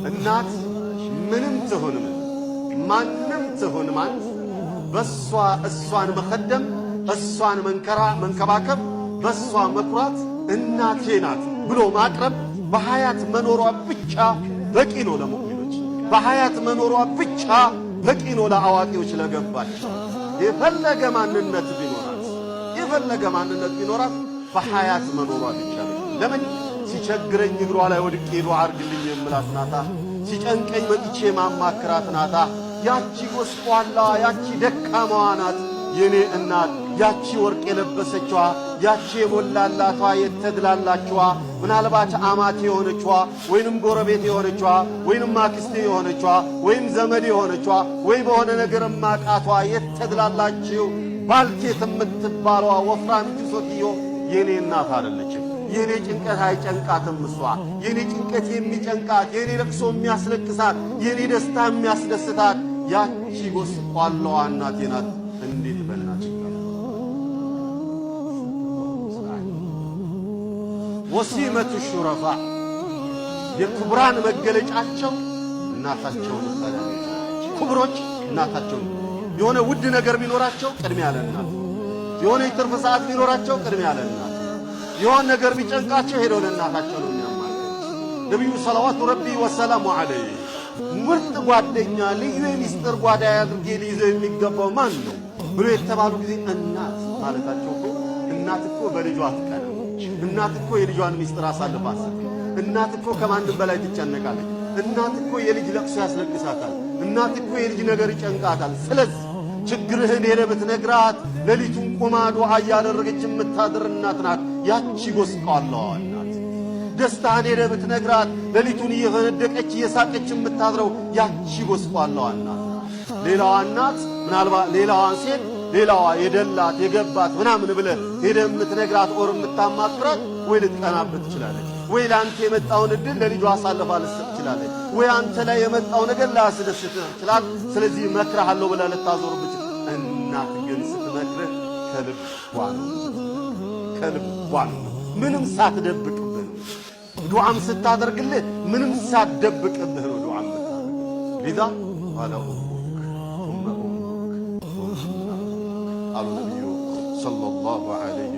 እናት ምንም ትሁን ማንም ትሁን ማን እሷን መخدም እሷን መንከባከብ በሷ መኩራት እናቴ ናት ብሎ ማቅረብ በሐያት መኖሯ ብቻ በቂ ነው ለሙእሚኖች። በሐያት መኖሯ ብቻ በቂ ነው ለአዋቂዎች ለገባቸው። የፈለገ ማንነት ቢኖራት በሐያት መኖሯ ብቻ ነው። ለምን ሲቸግረኝ እግሯ ላይ ወድቄ ዱዓ አርግልኝ የምላት ናታ። ሲጨንቀኝ መጥቼ ማማክራት ናታ። ያቺ ጎስቋላ ያቺ ደካማዋ ናት የኔ እናት። ያቺ ወርቅ የለበሰችዋ ያቺ የሞላላቷ የተድላላችዋ ምናልባት አማቴ የሆነችዋ ወይንም ጎረቤት የሆነችዋ ወይንም አክስቴ የሆነችዋ ወይም ዘመድ የሆነችዋ ወይ በሆነ ነገር ማቃቷ የተድላላችሁ ባልቴት የምትባለዋ ወፍራም ጁሶትዮ የኔ እናት አይደለችም። የኔ ጭንቀት አይጨንቃትም። እሷ የኔ ጭንቀት የሚጨንቃት የኔ ለቅሶ የሚያስለቅሳት የኔ ደስታ የሚያስደስታት ያቺ ጎስቋላዋ እናቴ ናት። እንዴት በእናትሽ ወሲመቱ ሹረፋ የክብራን መገለጫቸው እናታቸው ነው። ክብሮች እናታቸው የሆነ ውድ ነገር ቢኖራቸው ቅድሚያ ለእናት፣ የሆነ የትርፍ ሰዓት ቢኖራቸው ቅድሚያ ለእናት፣ የሆነ ነገር ቢጨንቃቸው ሄደው ለእናታቸው ነው የሚያማክሩ። ነብዩ ሰለዋቱ ረቢ ወሰላሙ ዐለይሂ ምርጥ ጓደኛ ልዩ የሚስጥር ጓዳ አድርጌ ሊይዘው የሚገባው ማን ነው ብሎ የተባሉ ጊዜ እናት ማለታቸው እኮ እናት እኮ በልጇ አትቀናም። እናት እኮ የልጇን ሚስጥር አሳልፋ አትሰጥም። እናት እኮ ከማንም በላይ ትጨነቃለች። እናት እኮ የልጅ ለቅሶ ያስለቅሳታል። እናት እኮ የልጅ ነገር ይጨንቃታል። ስለዚህ ችግርህን ሄደህ ብትነግራት ሌሊቱን ቆማ ዱዓ እያደረገች የምታድር እናት ናት ያቺ ጎስቋላዋ እናት። ደስታህን ሄደህ ብትነግራት ሌሊቱን እየፈነደቀች እየሳቀች የምታድረው ያቺ ጎስቋላዋ እናት። ሌላዋ እናት ምናልባት ሌላዋን ሴት ሌላዋ የደላት የገባት ምናምን ብለህ ሄደህ የምትነግራት ኦር የምታማክራት ወይ ልትቀናበት ትችላለች፣ ወይ ለአንተ የመጣውን እድል ለልጇ አሳልፋ ልትሰጥ ትችላለች፣ ወይ አንተ ላይ የመጣው ነገር ላያስደስትህ ይችላል። ስለዚህ መክረሃለሁ ብለህ ልታዞርብህ። እናት ግን ስትመክርህ ከልቧ ነው፣ ምንም ሳትደብቅብህ ነው። ዱዓም ስታደርግልህ ምንም ሳትደብቅብህ ነው ዱዓም የምታደርግልህ። ሊዛ ቃለ አሉ ነቢዩ ሰለላሁ ዐለይሂ